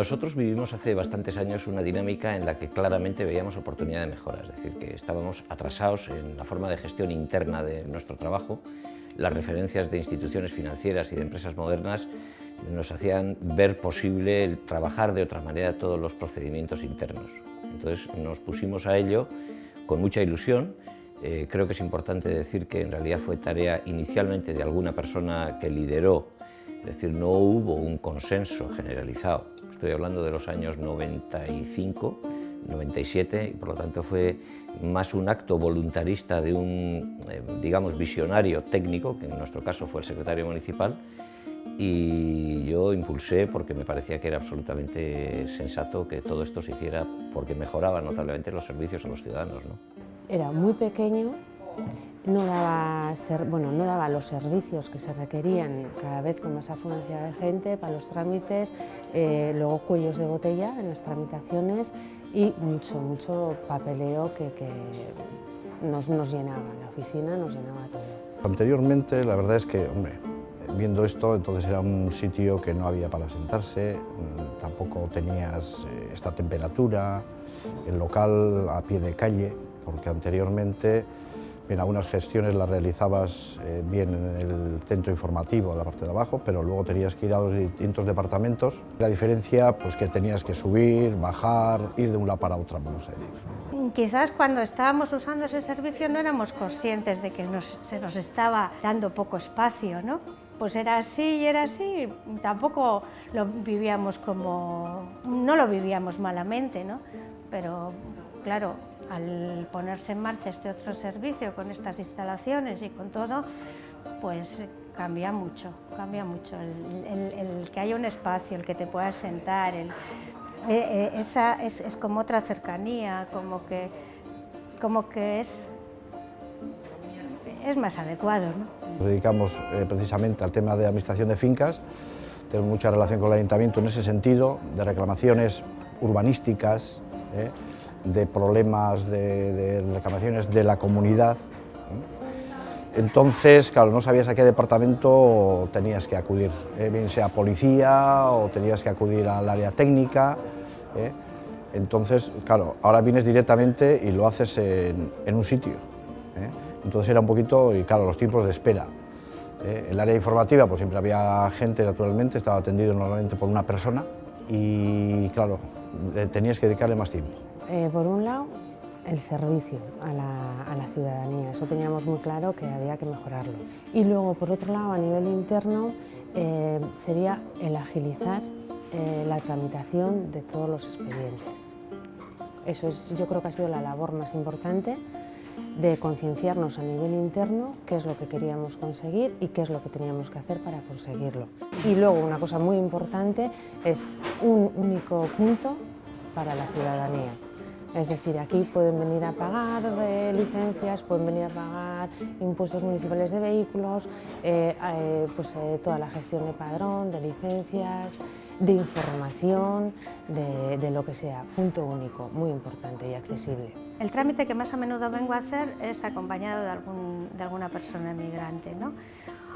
Nosotros vivimos hace bastantes años una dinámica en la que claramente veíamos oportunidad de mejora, es decir, que estábamos atrasados en la forma de gestión interna de nuestro trabajo. Las referencias de instituciones financieras y de empresas modernas nos hacían ver posible el trabajar de otra manera todos los procedimientos internos. Entonces nos pusimos a ello con mucha ilusión. Creo que es importante decir que en realidad fue tarea inicialmente de alguna persona que lideró, es decir, no hubo un consenso generalizado. Estoy hablando de los años 95, 97, y por lo tanto fue más un acto voluntarista de un, digamos, visionario técnico, que en nuestro caso fue el secretario municipal, y yo impulsé porque me parecía que era absolutamente sensato que todo esto se hiciera porque mejoraba notablemente los servicios a los ciudadanos, ¿no? Era muy pequeño, no daba los servicios que se requerían cada vez con más afluencia de gente para los trámites, luego cuellos de botella en las tramitaciones y mucho papeleo que nos llenaba, la oficina nos llenaba todo. Anteriormente la verdad es que, hombre, viendo esto, entonces era un sitio que no había para sentarse, tampoco tenías esta temperatura, el local a pie de calle, porque anteriormente bien, algunas gestiones las realizabas bien en el centro informativo, en la parte de abajo, pero luego tenías que ir a los distintos departamentos. La diferencia, pues que tenías que subir, bajar, ir de un lado para otro, vamos a decir. Quizás cuando estábamos usando ese servicio no éramos conscientes de que se nos estaba dando poco espacio, ¿no? Pues era así y era así, tampoco lo vivíamos no lo vivíamos malamente, ¿no? Pero claro, al ponerse en marcha este otro servicio con estas instalaciones y con todo, pues cambia mucho el que haya un espacio, el que te puedas sentar, es como otra cercanía, como que es más adecuado, ¿no? Nos dedicamos precisamente al tema de administración de fincas, tenemos mucha relación con el ayuntamiento en ese sentido, de reclamaciones urbanísticas, de problemas de reclamaciones de la comunidad. Entonces, claro, no sabías a qué departamento tenías que acudir, bien sea policía o tenías que acudir al área técnica. Entonces, claro, ahora vienes directamente y lo haces en un sitio. Entonces era un poquito, y claro, los tiempos de espera. El área informativa, pues siempre había gente, naturalmente, estaba atendido normalmente por una persona y, claro, tenías que dedicarle más tiempo. Por un lado, el servicio a la ciudadanía, eso teníamos muy claro que había que mejorarlo. Y luego, por otro lado, a nivel interno, sería el agilizar la tramitación de todos los expedientes. Eso yo creo que ha sido la labor más importante, de concienciarnos a nivel interno qué es lo que queríamos conseguir y qué es lo que teníamos que hacer para conseguirlo. Y luego, una cosa muy importante es un único punto para la ciudadanía. Es decir, aquí pueden venir a pagar licencias, pueden venir a pagar impuestos municipales de vehículos, toda la gestión de padrón, de licencias, de información, de lo que sea. Punto único, muy importante y accesible. El trámite que más a menudo vengo a hacer es acompañado de alguna persona emigrante, ¿no?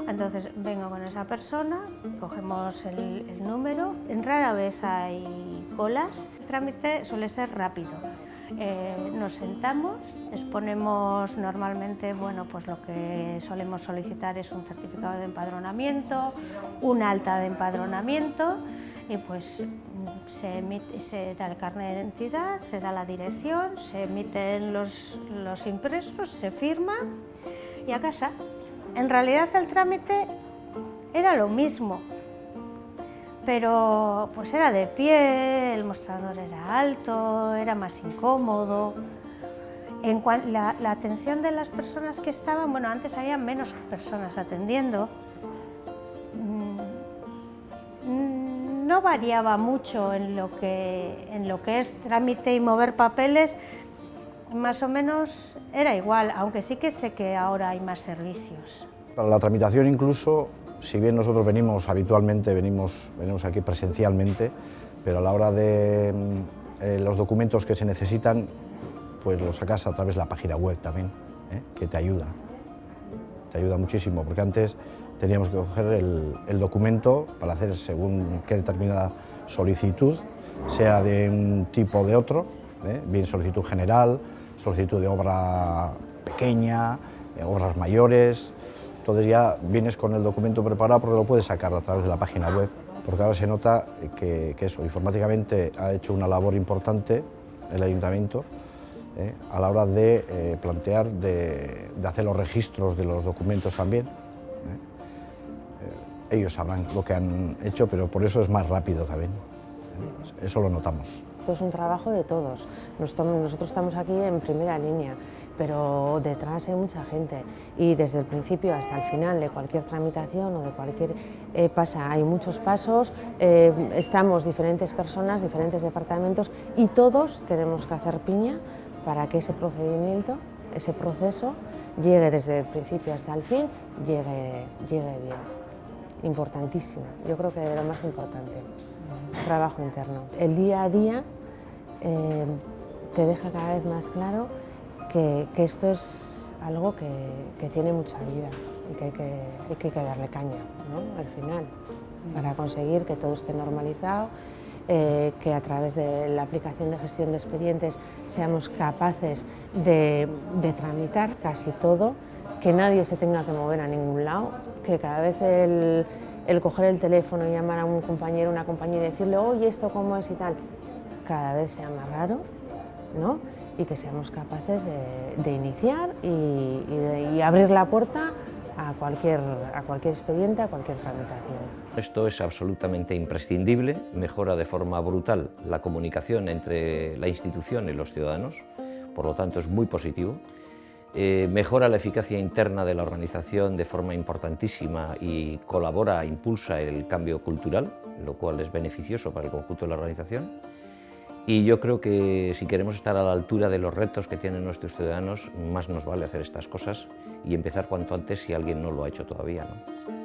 Entonces vengo con esa persona, cogemos el número, en rara vez hay colas, el trámite suele ser rápido. Nos sentamos, exponemos normalmente, bueno, pues lo que solemos solicitar es un certificado de empadronamiento, un alta de empadronamiento y pues se da el carnet de identidad, se da la dirección, se emiten los impresos, se firma y a casa. En realidad el trámite era lo mismo, pero pues era de pie, el mostrador era alto, era más incómodo. La atención de las personas que estaban, bueno, antes había menos personas atendiendo, no variaba mucho en lo que es trámite y mover papeles, más o menos era igual, aunque sí que sé que ahora hay más servicios. Para la tramitación incluso, si bien nosotros venimos habitualmente, venimos aquí presencialmente, pero a la hora de los documentos que se necesitan, pues los sacas a través de la página web también, que te ayuda muchísimo, porque antes teníamos que coger el documento para hacer según qué determinada solicitud sea de un tipo o de otro, bien solicitud general, solicitud de obra pequeña, obras mayores. Entonces ya vienes con el documento preparado porque lo puedes sacar a través de la página web, porque ahora se nota que eso, informáticamente ha hecho una labor importante el ayuntamiento a la hora de plantear, de hacer los registros de los documentos también. Ellos sabrán lo que han hecho, pero por eso es más rápido también. Eso lo notamos. Esto es un trabajo de todos. Nosotros estamos aquí en primera línea, pero detrás hay mucha gente y desde el principio hasta el final de cualquier tramitación o de cualquier hay muchos pasos, estamos diferentes personas, diferentes departamentos y todos tenemos que hacer piña para que ese procedimiento, ese proceso llegue desde el principio hasta el fin, llegue bien. Importantísimo, yo creo que de lo más importante, trabajo interno. El día a día te deja cada vez más claro que esto es algo que tiene mucha vida y que hay que darle caña, ¿no? Al final, para conseguir que todo esté normalizado, que a través de la aplicación de gestión de expedientes seamos capaces de tramitar casi todo, que nadie se tenga que mover a ningún lado, que cada vez el coger el teléfono y llamar a un compañero o una compañera y decirle oye, ¿esto cómo es y tal? Cada vez sea más raro, ¿no? Y que seamos capaces de iniciar y abrir la puerta a cualquier expediente, a cualquier tramitación. Esto es absolutamente imprescindible, mejora de forma brutal la comunicación entre la institución y los ciudadanos, por lo tanto es muy positivo. Mejora la eficacia interna de la organización de forma importantísima y colabora, impulsa el cambio cultural, lo cual es beneficioso para el conjunto de la organización. Y yo creo que si queremos estar a la altura de los retos que tienen nuestros ciudadanos, más nos vale hacer estas cosas y empezar cuanto antes si alguien no lo ha hecho todavía, ¿no?